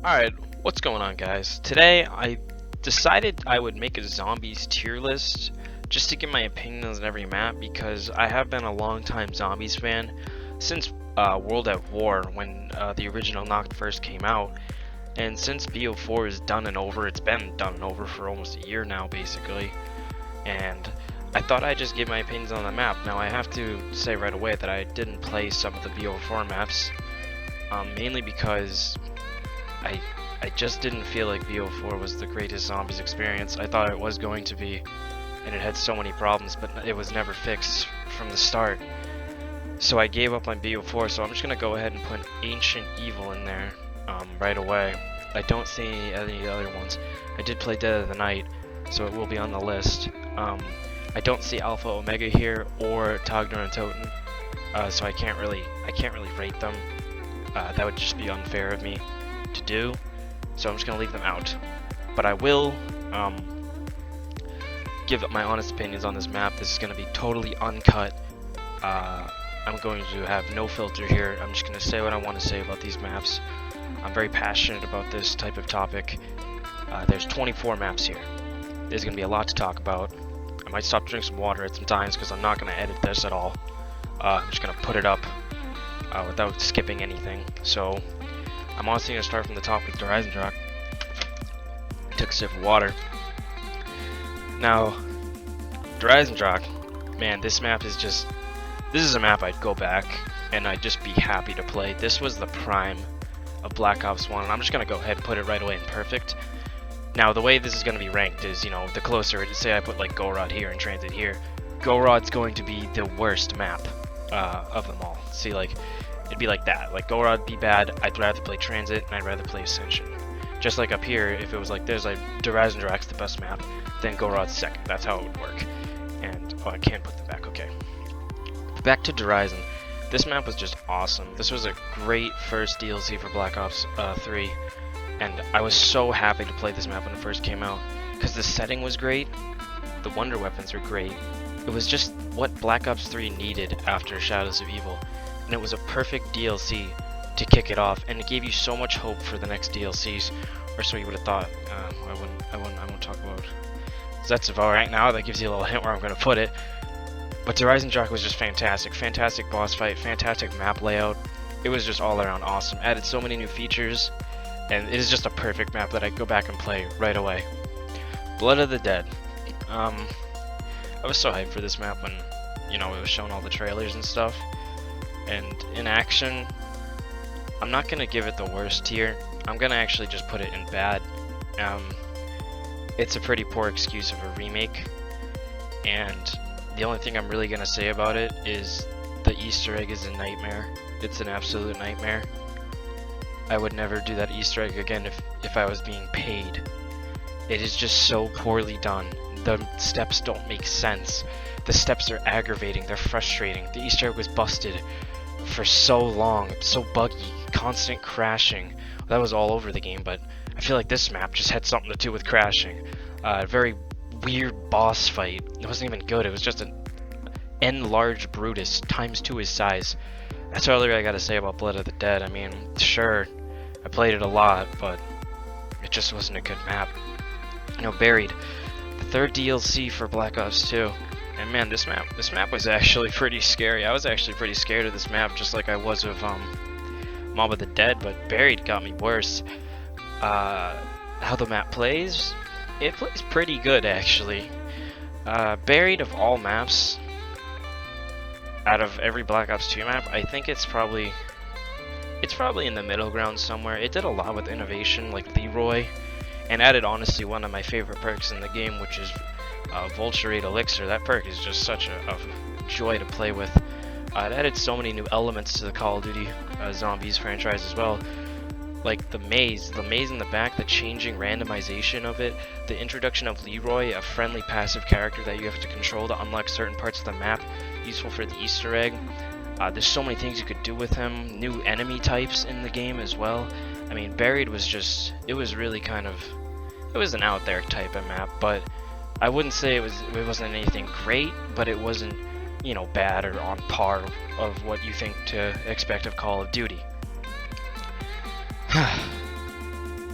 Alright, what's going on, guys? Today I decided I would make a zombies tier list just to give my opinions on every map, because I have been a long time zombies fan since World at War, when the original Noct first came out. And since BO4 is done and over, it's been done and over for almost a year now basically, and I thought I'd just give my opinions on the map. Now I have to say right away that I didn't play some of the BO4 maps, mainly because I just didn't feel like BO4 was the greatest zombies experience. I thought it was going to be, and it had so many problems, but it was never fixed from the start. So I gave up on BO4, so I'm just going to go ahead and put Ancient Evil in there right away. I don't see any other ones. I did play Dead of the Night, so it will be on the list. I don't see Alpha Omega here or Togner and Toten, so I can't really rate them. That would just be unfair of me to do, so I'm just gonna leave them out. But I will give my honest opinions on this map. This is gonna be totally uncut. I'm going to have no filter here. I'm just gonna say what I want to say about these maps. I'm very passionate about this type of topic. There's 24 maps here. There's gonna be a lot to talk about. I might stop to drink some water at some times because I'm not gonna edit this at all. I'm just gonna put it up without skipping anything. So I'm honestly going to start from the top with Derice. Took a sip of water. Now, Derice, man, this map is just... This is a map I'd go back and I'd just be happy to play. This was the prime of Black Ops 1, and I'm just going to go ahead and put it right away in Perfect. Now, the way this is going to be ranked is, you know, the closer, say I put like Gorod here and Transit here, Gorod's going to be the worst map of them all. See, like... It'd be like that. Like, Gorod be bad, I'd rather play Transit, and I'd rather play Ascension. Just like up here, if it was like this, like Derice the best map, then Gorod's second. That's how it would work. And, oh, I can't put them back, okay. Back to Derice. This map was just awesome. This was a great first DLC for Black Ops 3, and I was so happy to play this map when it first came out, because the setting was great, the wonder weapons were great. It was just what Black Ops 3 needed after Shadows of Evil. And it was a perfect DLC to kick it off, and it gave you so much hope for the next DLCs, or so you would have thought. I won't talk about zetsubou right now. That gives you a little hint where I'm going to put it. But Derice was just fantastic. Fantastic boss fight, fantastic map layout. It was just all around awesome. Added so many new features, and it is just a perfect map that I'd go back and play right away. Blood of the Dead. I was so hyped for this map when, you know, it was showing all the trailers and stuff. And in action, I'm not going to give it the worst tier. I'm going to actually just put it in bad. It's a pretty poor excuse of a remake. And the only thing I'm really going to say about it is the Easter egg is a nightmare. It's an absolute nightmare. I would never do that Easter egg again if I was being paid. It is just so poorly done. The steps don't make sense. The steps are aggravating. They're frustrating. The Easter egg was busted for so long, so buggy, constant crashing. That was all over the game, but I feel like this map just had something to do with crashing. Very weird boss fight. It wasn't even good. It was just an large Brutus times 2 his size. That's all I gotta say about Blood of the Dead. I mean, sure, I played it a lot, but it just wasn't a good map. You know, Buried, the third DLC for Black Ops 2. And man, this map was actually pretty scary. I was actually pretty scared of this map, just like I was of Mob of the Dead, but Buried got me worse. How the map plays? It plays pretty good, actually. Buried, of all maps, out of every Black Ops 2 map, I think it's probably in the middle ground somewhere. It did a lot with innovation, like Leroy, and added honestly one of my favorite perks in the game, which is Vulturate Elixir. That perk is just such a joy to play with. It added so many new elements to the Call of Duty Zombies franchise as well, like the maze in the back, the changing randomization of it, the introduction of Leroy, a friendly passive character that you have to control to unlock certain parts of the map, useful for the Easter egg. There's so many things you could do with him, new enemy types in the game as well. I mean, Buried was just, it was really kind of, it was an out there type of map, but I wouldn't say it wasn't anything great, but it wasn't, you know, bad or on par of what you think to expect of Call of Duty.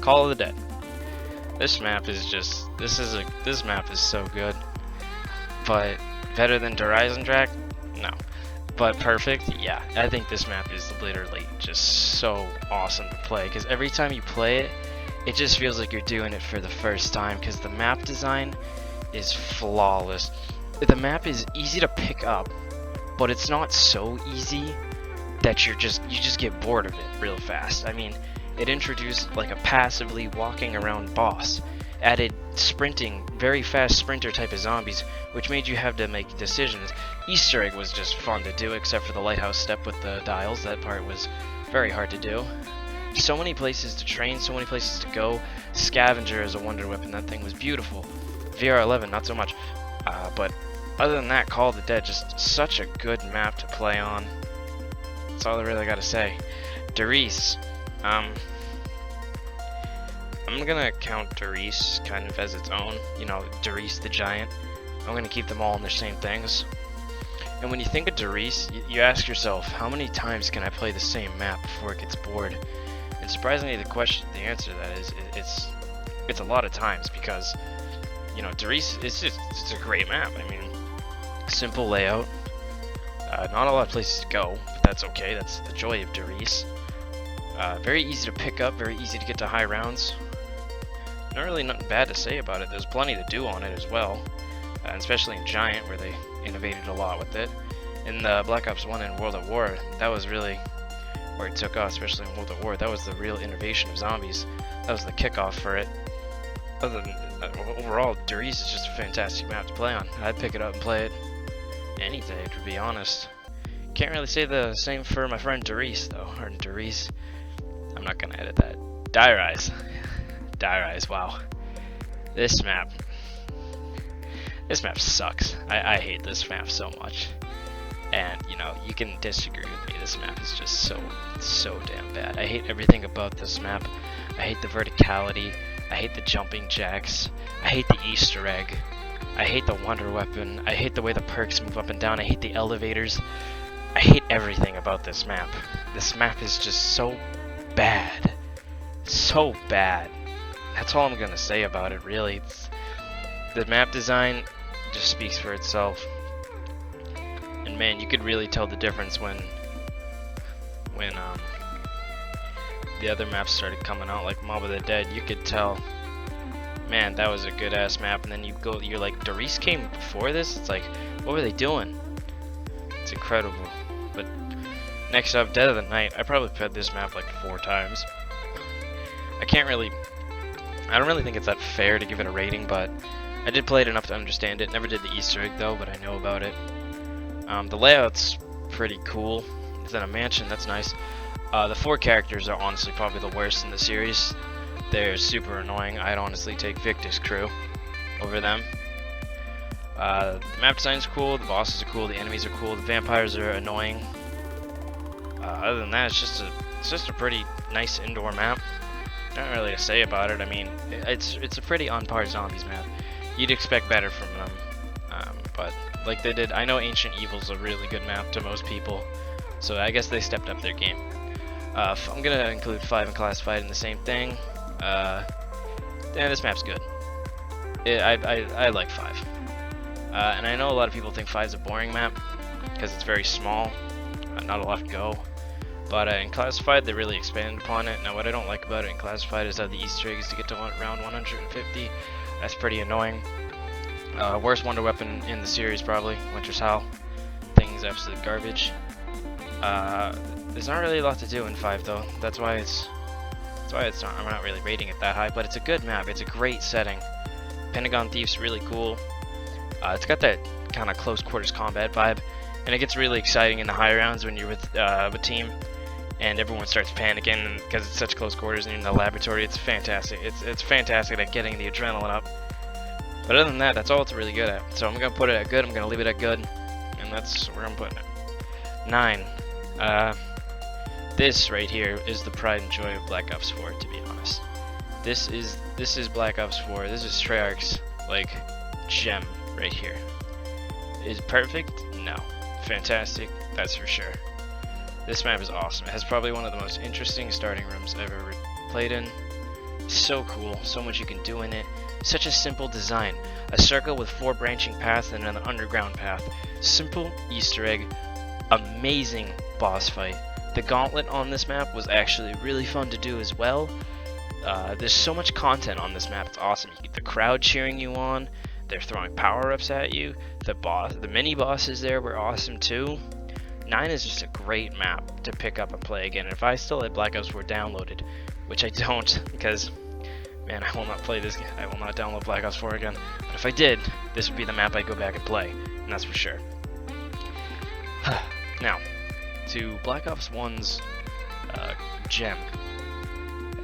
Call of the Dead. This map is just this map is so good. But better than Horizon Track? No. But perfect? Yeah. I think this map is literally just so awesome to play, because every time you play it, it just feels like you're doing it for the first time, because the map design is flawless. The map is easy to pick up, but it's not so easy that you just get bored of it real fast. I mean, it introduced like a passively walking around boss, added sprinting, very fast sprinter type of zombies, which made you have to make decisions. Easter egg was just fun to do, except for the lighthouse step with the dials. That part was very hard to do. So many places to train, so many places to go. Scavenger as a wonder weapon, that thing was beautiful. VR11, not so much. But other than that, Call of the Dead, just such a good map to play on. That's all I really gotta say. Derice. I'm gonna count Derice kind of as its own. You know, Derice the Giant. I'm gonna keep them all in their same things. And when you think of Derice, you ask yourself, how many times can I play the same map before it gets bored? And surprisingly, the answer to that is it's a lot of times, because you know, Derice, it's a great map. I mean, simple layout, not a lot of places to go, but that's okay. That's the joy of Derice. Very easy to pick up, very easy to get to high rounds. Not really nothing bad to say about it. There's plenty to do on it as well, especially in Giant, where they innovated a lot with it. In the Black Ops 1 and World at War, that was really where it took off, especially in World at War. That was the real innovation of zombies. That was the kickoff for it. Other than overall, Derice is just a fantastic map to play on. I'd pick it up and play it any day, to be honest. Can't really say the same for my friend Derice, though. Or Derice. I'm not gonna edit that. Derice. Derice, wow. This map sucks. I hate this map so much. And, you know, you can disagree with me. This map is just so damn bad. I hate everything about this map. I hate the verticality. I hate the jumping jacks. I hate the Easter egg. I hate the wonder weapon. I hate the way the perks move up and down. I hate the elevators. I hate everything about this map. This map is just so bad. So bad. That's all I'm gonna say about it, really. The map design just speaks for itself. And man, you could really tell the difference when the other maps started coming out, like Mob of the Dead. You could tell, man, that was a good ass map. And then you're like, Derice came before this? It's like, what were they doing? It's incredible. But next up, Dead of the Night. I probably played this map like 4 times. I don't really think it's that fair to give it a rating, but I did play it enough to understand it. Never did the Easter egg though, but I know about it. The layout's pretty cool. It's in a mansion, that's nice. The 4 characters are honestly probably the worst in the series. They're super annoying. I'd honestly take Victor's crew over them. The map design's cool, the bosses are cool, the enemies are cool, the vampires are annoying. Other than that, it's just a pretty nice indoor map. Not really to say about it. I mean, it's a pretty on par Zombies map. You'd expect better from them, but like they did. I know Ancient Evil's a really good map to most people, so I guess they stepped up their game. I'm gonna include 5 and Classified in the same thing. This map's good. I like 5, and I know a lot of people think 5's a boring map because it's very small, not a lot to go. But in Classified, they really expanded upon it. Now, what I don't like about it in Classified is that the Easter eggs to get to round 150. That's pretty annoying. Worst wonder weapon in the series, probably Winter's Howl. Thing's absolute garbage. There's not really a lot to do in 5, though. That's why I'm not really rating it that high. But it's a good map. It's a great setting. Pentagon Thief's really cool. It's got that kind of close quarters combat vibe, and it gets really exciting in the high rounds when you're with a team. And everyone starts panicking because it's such close quarters and you're in the laboratory. It's fantastic. It's fantastic at getting the adrenaline up. But other than that, that's all it's really good at. So I'm going to put it at good. I'm going to leave it at good. And that's where I'm putting it. 9. This right here is the pride and joy of Black Ops 4, to be honest. This is Black Ops 4. This is Treyarch's, like, gem right here. Is it perfect? No. Fantastic? That's for sure. This map is awesome. It has probably one of the most interesting starting rooms I've ever played in. So cool, so much you can do in it. Such a simple design. A circle with 4 branching paths and an underground path. Simple Easter egg. Amazing boss fight. The gauntlet on this map was actually really fun to do as well. There's so much content on this map, it's awesome. You get the crowd cheering you on, they're throwing power-ups at you, the mini-bosses there were awesome too. 9 is just a great map to pick up and play again. If I still had Black Ops 4 downloaded, which I don't, because, man, I will not play this, I will not download Black Ops 4 again. But if I did, this would be the map I'd go back and play, and that's for sure. Now, to Black Ops 1's gem,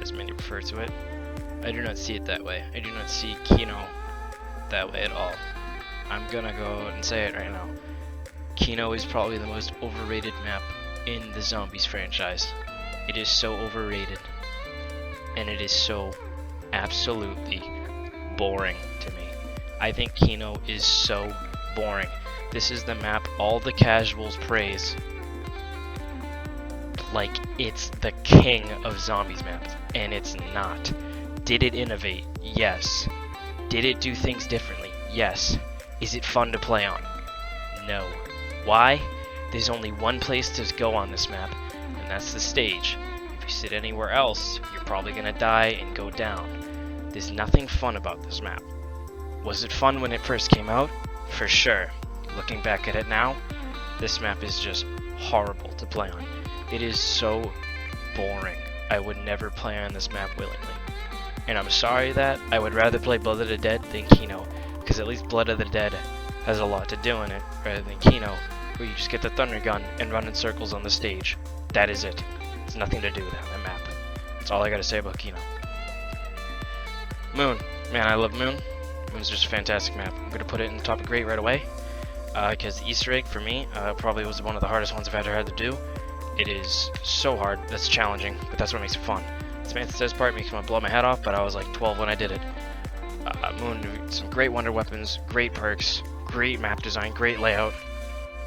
as many refer to it, I do not see it that way. I do not see Keno that way at all. I'm gonna go and say it right now. Keno is probably the most overrated map in the Zombies franchise. It is so overrated, and it is so absolutely boring to me. I think Keno is so boring. This is the map all the casuals praise like it's the king of Zombies maps, and it's not. Did it innovate? Yes. Did it do things differently? Yes. Is it fun to play on? No. Why? There's only one place to go on this map, and that's the stage. If you sit anywhere else, you're probably gonna die and go down. There's nothing fun about this map. Was it fun when it first came out? For sure. Looking back at it now, this map is just horrible to play on. It is so boring. I would never play on this map willingly. And I'm sorry that I would rather play Blood of the Dead than Keno, because at least Blood of the Dead has a lot to do in it, rather than Keno, where you just get the thunder gun and run in circles on the stage. That is it. It's nothing to do with that map. That's all I gotta say about Keno. Moon. Man, I love Moon. Moon's just a fantastic map. I'm gonna put it in the top of great right away, because the Easter egg for me probably was one of the hardest ones I've ever had to do. It is so hard, that's challenging, but that's what makes it fun. Samantha says part makes me want to blow my head off, but I was like 12 when I did it. Moon, some great wonder weapons, great perks, great map design, great layout.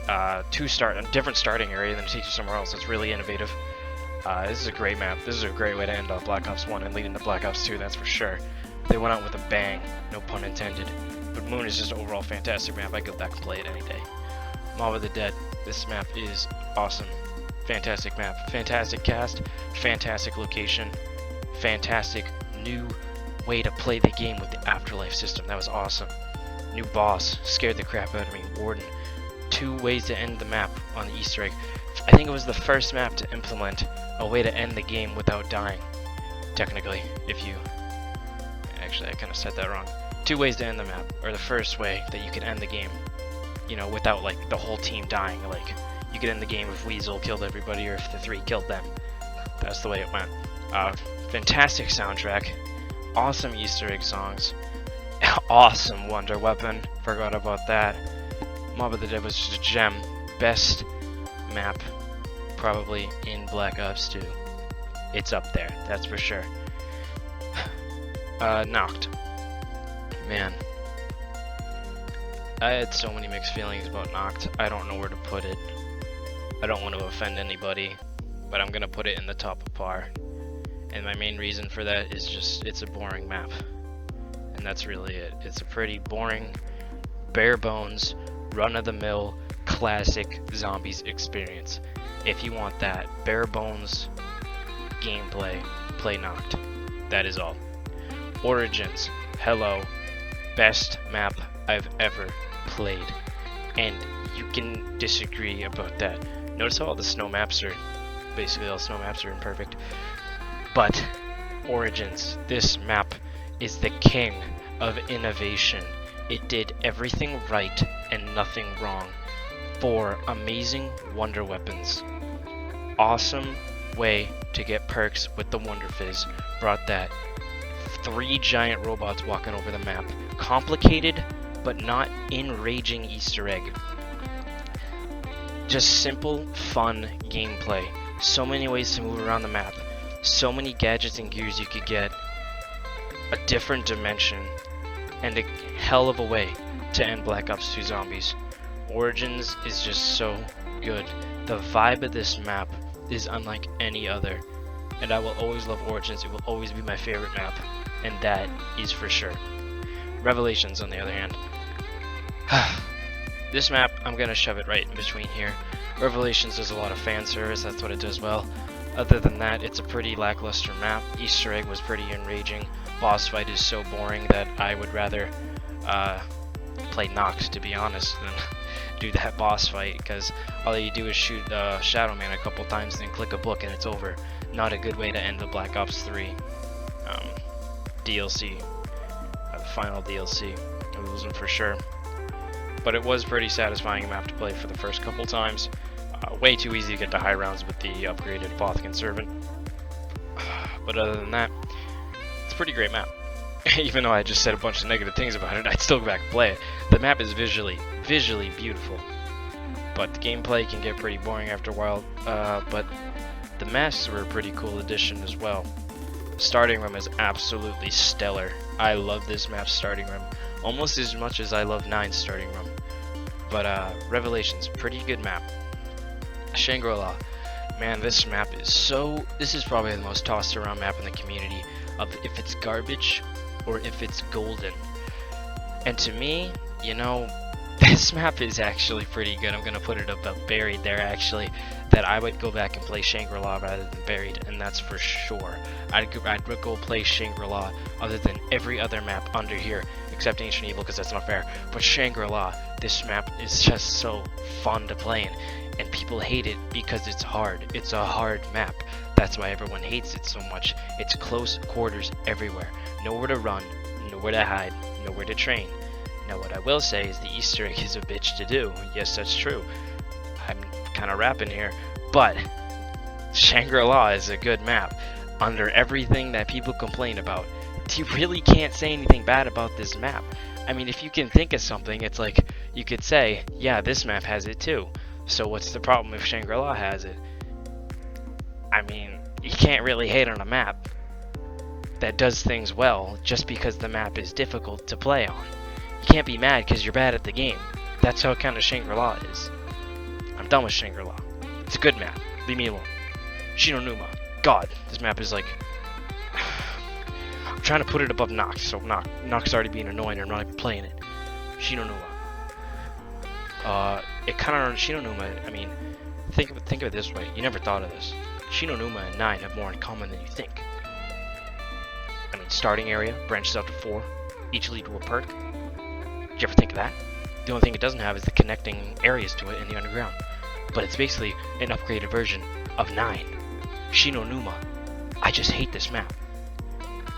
A different starting area than it takes you somewhere else. It's really innovative. This is a great map. This is a great way to end off Black Ops 1 and lead into Black Ops 2, that's for sure. They went out with a bang, no pun intended. But Moon is just an overall fantastic map. I'd go back and play it any day. Mob of the Dead, this map is awesome. Fantastic map, fantastic cast, fantastic location, fantastic new way to play the game with the afterlife system. That was awesome. New boss, scared the crap out of me. Warden, 2 ways to end the map on the Easter egg. I think it was the first map to implement a way to end the game without dying. Technically, if you... Actually, I kind of said that wrong. 2 ways to end the map, or the first way that you can end the game, you know, without like the whole team dying. Like, you could end the game if Weasel killed everybody or if the 3 killed them. That's the way it went. Fantastic soundtrack, awesome Easter egg songs, awesome wonder weapon, forgot about that. Mob of the Dead was just a gem. Best map probably in Black Ops 2. It's up there, that's for sure. Knocked. Man. I had so many mixed feelings about Knocked, I don't know where to put it. I don't want to offend anybody, but I'm gonna put it in the top of par. And my main reason for that is just, it's a boring map. And that's really it. It's a pretty boring, bare bones, run-of-the-mill, classic Zombies experience. If you want that bare bones gameplay, play Knocked. That is all. Origins, hello, best map I've ever played. And you can disagree about that. Notice how all the snow maps are, basically all snow maps are imperfect. But Origins, this map is the king of innovation. It did everything right and nothing wrong. 4 amazing wonder weapons. Awesome way to get perks with the Wonder Fizz. Brought that. 3 giant robots walking over the map. Complicated, but not enraging Easter egg. Just simple, fun gameplay. So many ways to move around the map. So many gadgets and gears you could get. A different dimension. And a hell of a way to end Black Ops 2 Zombies. Origins is just so good. The vibe of this map is unlike any other. and I will always love Origins. It will always be my favorite map, and that is for sure. Revelations, on the other hand. This map, I'm gonna shove it right in between here. Revelations does a lot of fan service, that's what it does well. Other than that, it's a pretty lackluster map. Easter egg was pretty enraging. Boss fight is so boring that I would rather play Nox, to be honest, than do that boss fight, because all you do is shoot Shadow Man a couple times, then click a book and it's over. Not a good way to end the Black Ops 3 DLC, the final DLC. It wasn't for sure, but it was pretty satisfying map to play for the first couple times. Way too easy to get to high rounds with the upgraded Apothicon Servant, but other than that, it's a pretty great map. Even though I just said a bunch of negative things about it, I'd still go back and play it. The map is visually beautiful, but the gameplay can get pretty boring after a while. But the masks were a pretty cool addition as well. Starting room is absolutely stellar. I love this map's starting room almost as much as I love 9's starting room. But Revelations, pretty good map. Shangri-La, man, this map is so. This is probably the most tossed around map in the community of if it's garbage or if it's golden. And to me, you know, this map is actually pretty good. I'm gonna put it about Buried there, actually, that I would go back and play Shangri-La rather than Buried, and that's for sure. I'd go play Shangri-La other than every other map under here, except Ancient Evil, because that's not fair. But Shangri-La, this map is just so fun to play in, and people hate it because it's hard. It's a hard map. That's why everyone hates it so much. It's close quarters everywhere. Nowhere to run, nowhere to hide, nowhere to train. Now what I will say is the Easter egg is a bitch to do. Yes, that's true. I'm kind of rapping here, but Shangri-La is a good map. Under everything that people complain about, you really can't say anything bad about this map. I mean, if you can think of something, it's like you could say, yeah, this map has it too. So what's the problem if Shangri-La has it? I mean, you can't really hate on a map that does things well just because the map is difficult to play on. You can't be mad because you're bad at the game. That's how kind of Shangri-La is. I'm done with Shangri-La. It's a good map. Leave me alone. Numa. God, this map is like... I'm trying to put it above Nox, so Nox already being annoying and I'm not even playing it. Numa. It kind of... Numa, I mean, think of it this way. You never thought of this. Numa and 9 have more in common than you think. I mean, starting area branches out to 4, each lead to a perk. Did you ever think of that? The only thing it doesn't have is the connecting areas to it in the underground. But it's basically an upgraded version of 9. Numa. I just hate this map.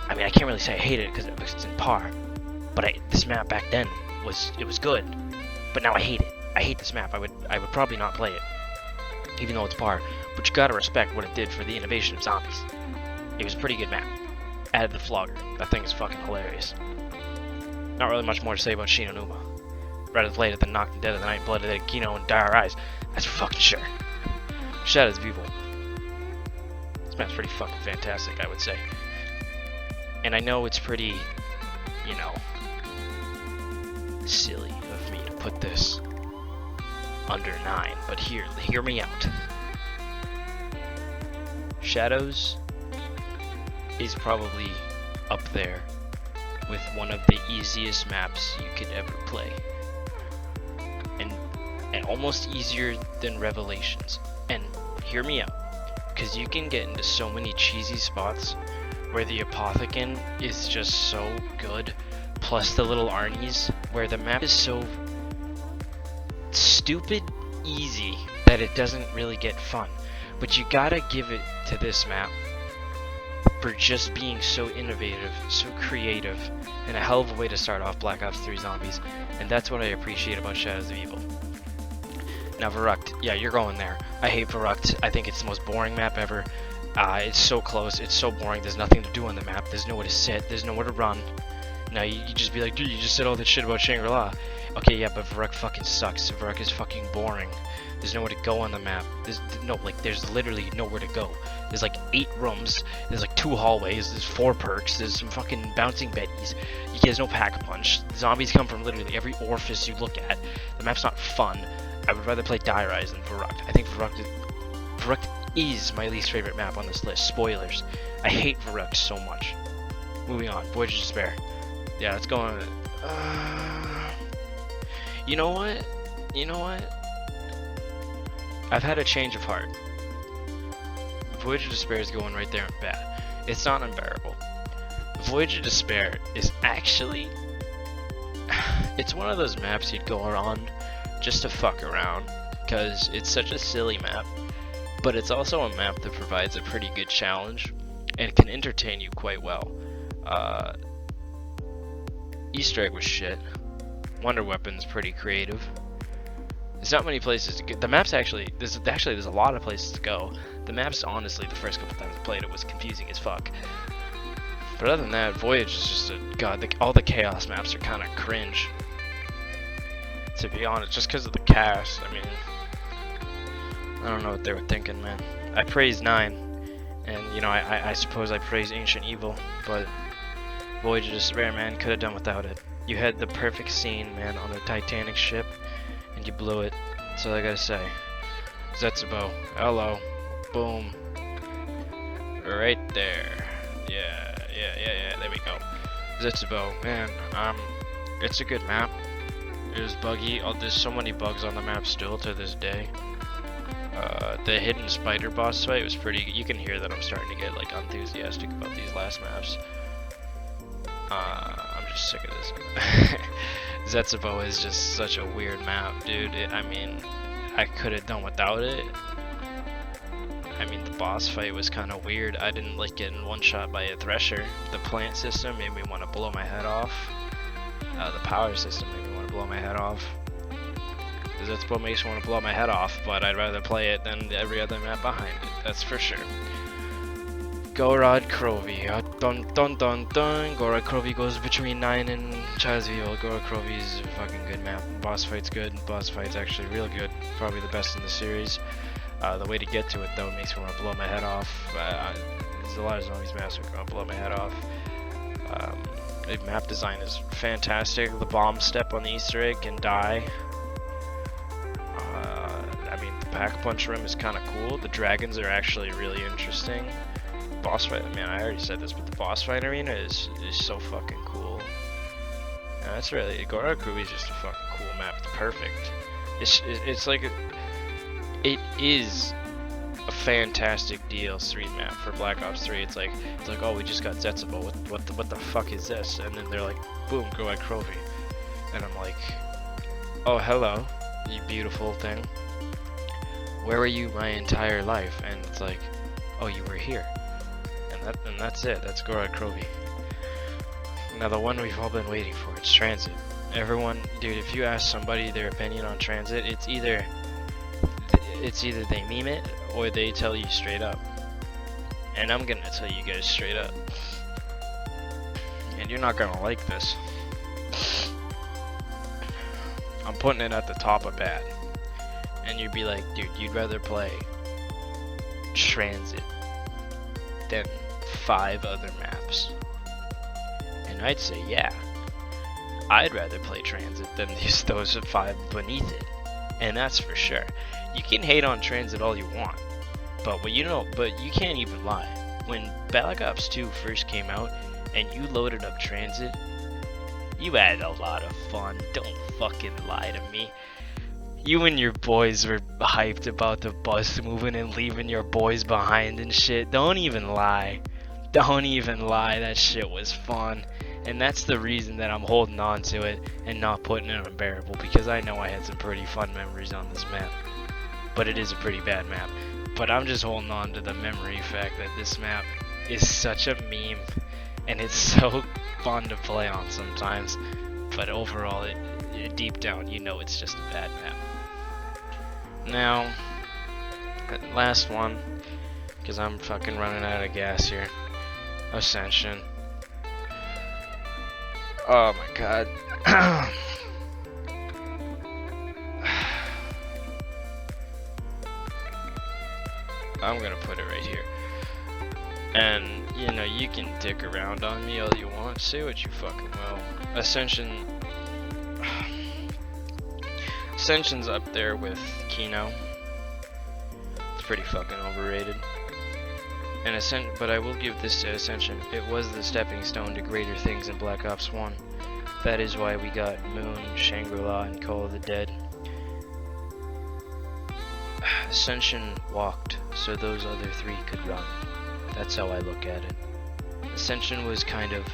I mean, I can't really say I hate it because it's in par. But this map back then was good. But now I hate it. I hate this map. I would probably not play it, even though it's par. But you gotta respect what it did for the innovation of zombies. It was a pretty good map. Added the flogger. That thing is fucking hilarious. Not really much more to say about Numa. Rather played it than Knocked and Dead of the Night, Blooded at Keno, and Dire Eyes. That's for fucking sure. Shadows of Evil. This map's pretty fucking fantastic, I would say. And I know it's pretty, you know, silly of me to put this under 9, but hear me out. Shadows is probably up there with one of the easiest maps you could ever play, and almost easier than Revelations. And hear me out, because you can get into so many cheesy spots where the Apothicon is just so good, plus the little Arnies, where the map is so stupid easy that it doesn't really get fun. But you gotta give it to this map for just being so innovative, so creative, and a hell of a way to start off Black Ops 3 Zombies, and that's what I appreciate about Shadows of Evil. Now Verrucht, yeah, you're going there. I hate Verrucht. I think it's the most boring map ever. It's so close, it's so boring, there's nothing to do on the map, there's nowhere to sit, there's nowhere to run. Now you just be like, dude, you just said all that shit about Shangri-La. Okay, yeah, but Verrucht fucking sucks. Verrucht is fucking boring. There's nowhere to go on the map. There's literally nowhere to go. There's like 8 rooms, there's like 2 hallways, there's 4 perks, there's some fucking bouncing betties. There's no pack punch. Zombies come from literally every orifice you look at. The map's not fun. I would rather play Dire Eyes than Verrucht. I think Verrucht is my least favorite map on this list. Spoilers. I hate Varuk so much. Moving on. Voyage of Despair. Yeah, let's go on. You know what? You know what? I've had a change of heart. Voyage of Despair is going right there in bad. It's not unbearable. Voyage of Despair is actually... It's one of those maps you'd go around just to fuck around, because it's such a silly map, but it's also a map that provides a pretty good challenge and can entertain you quite well. Easter egg was shit. Wonder Weapon's pretty creative. There's not many places to get. The map's actually there's a lot of places to go. The map's honestly, the first couple times I played it was confusing as fuck. But other than that, Voyage is just a god. All the chaos maps are kind of cringe, to be honest, just because of the cast. I mean, I don't know what they were thinking, man. I praise 9, and you know, I suppose I praise Ancient Evil, but Voyage of Despair, man, could have done without it. You had the perfect scene, man, on the Titanic ship, and you blew it. That's all I gotta say. Zetsubou, hello, boom, right there. Yeah, there we go. Zetsubou, man, it's a good map. It was buggy. Oh, there's so many bugs on the map still to this day. The hidden spider boss fight was pretty. You can hear that I'm starting to get like enthusiastic about these last maps. I'm just sick of this. Zetsubou is just such a weird map, dude. I mean, I could have done without it. I mean, the boss fight was kind of weird. I didn't like getting one shot by a thresher. The plant system made me want to blow my head off. The power system made me want to blow my head off. That's what makes me want to blow my head off, but I'd rather play it than every other map behind it, that's for sure. Gorod Krovi. Dun dun dun dun. Gorod Krovi goes between 9 and Chazville. Gorod Krovi is a fucking good map. Boss fight's good. Boss fight's actually real good. Probably the best in the series. The way to get to it though makes me want to blow my head off. There's a lot of zombies maps that are gonna blow my head off. The map design is fantastic. The bomb step on the Easter egg can die. I mean, the pack punch room is kind of cool. The dragons are actually really interesting. Boss fight, man, I already said this, but the boss fight arena is so fucking cool. And that's really, Gorod Krovi is just a fucking cool map. It's perfect. It's like it is a fantastic DLC map for Black Ops 3. It's like, oh, we just got Zetsubou. What the fuck is this? And then they're like, boom, Gorod Krovi. And I'm like, oh, hello, you beautiful thing. Where were you my entire life? And it's like, oh, you were here. And that's it. That's Gorod Krovi. Now the one we've all been waiting for. It's Transit. Everyone, dude, if you ask somebody their opinion on Transit, it's either they meme it or they tell you straight up. And I'm gonna tell you guys straight up. And you're not gonna like this. I'm putting it at the top of bad. And you'd be like, dude, you'd rather play Transit than 5 other maps. And I'd say, yeah, I'd rather play Transit than those 5 beneath it. And that's for sure. You can hate on Transit all you want, but you can't even lie. When Black Ops 2 first came out and you loaded up Transit, you had a lot of fun. Don't fucking lie to me. You and your boys were hyped about the bus moving and leaving your boys behind and shit. Don't even lie. Don't even lie. That shit was fun. And that's the reason that I'm holding on to it and not putting it on unbearable, because I know I had some pretty fun memories on this map. But it is a pretty bad map. But I'm just holding on to the memory fact that this map is such a meme and it's so fun to play on sometimes. But overall, deep down, you know it's just a bad map. Now, last one, because I'm fucking running out of gas here. Ascension. Oh my god. I'm gonna put it right here. And, you know, you can dick around on me all you want. Say what you fucking will. Ascension's up there with Keno. It's pretty fucking overrated. And but I will give this to Ascension. It was the stepping stone to greater things in Black Ops 1. That is why we got Moon, Shangri-La, and Call of the Dead. Ascension walked, so those other three could run. That's how I look at it. Ascension was kind of,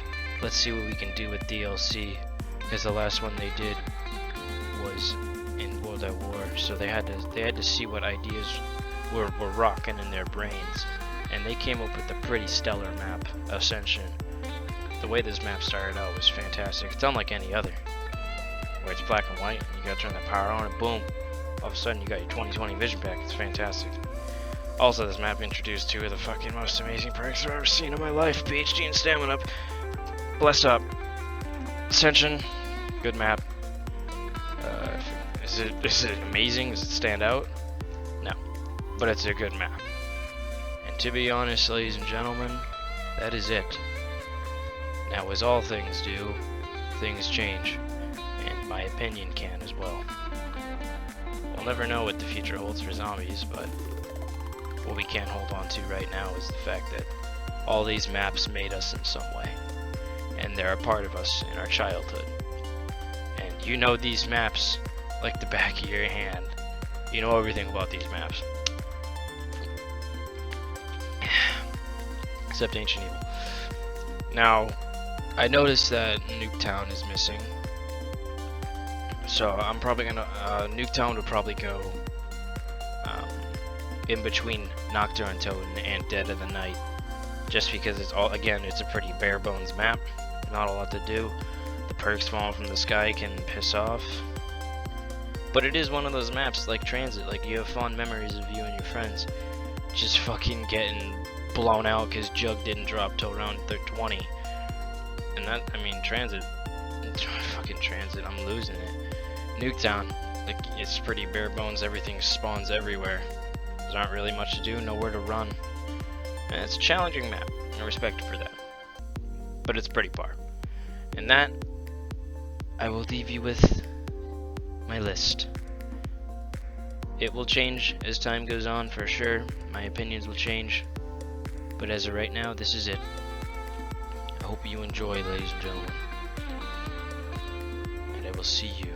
let's see what we can do with DLC, because the last one they did was in World at War, so they had to see what ideas were rocking in their brains, and they came up with a pretty stellar map, Ascension. The way this map started out was fantastic. It's unlike any other, where it's black and white, and you gotta turn that power on, and boom, all of a sudden you got your 20/20 vision back. It's fantastic. Also, this map introduced two of the fucking most amazing perks I've ever seen in my life: PhD and Stamina. Blessed up. Ascension, good map. Is it amazing? Does it stand out? No, but it's a good map. And to be honest, ladies and gentlemen, that is it. Now, as all things do, things change, and my opinion can as well. We'll never know what the future holds for zombies, but what we can hold on to right now is the fact that all these maps made us in some way, and they're a part of us in our childhood. And you know these maps like the back of your hand. You know everything about these maps. Except Ancient Evil. Now, I noticed that Nuketown is missing. So I'm probably gonna, Nuketown would probably go in between Nocturne Totem and Dead of the Night. Just because it's all, again, it's a pretty bare bones map. Not a lot to do. The perks falling from the sky can piss off. But it is one of those maps like Transit, like you have fond memories of you and your friends just fucking getting blown out because Jug didn't drop till around 20. And that, I mean, Transit, fucking Transit, I'm losing it. Nuketown, like, it's pretty bare bones, everything spawns everywhere. There's not really much to do, nowhere to run. And it's a challenging map, and I respect it for that. But it's pretty far. And that, I will leave you with my list. It will change as time goes on, for sure. My opinions will change. But as of right now, this is it. I hope you enjoy, ladies and gentlemen. And I will see you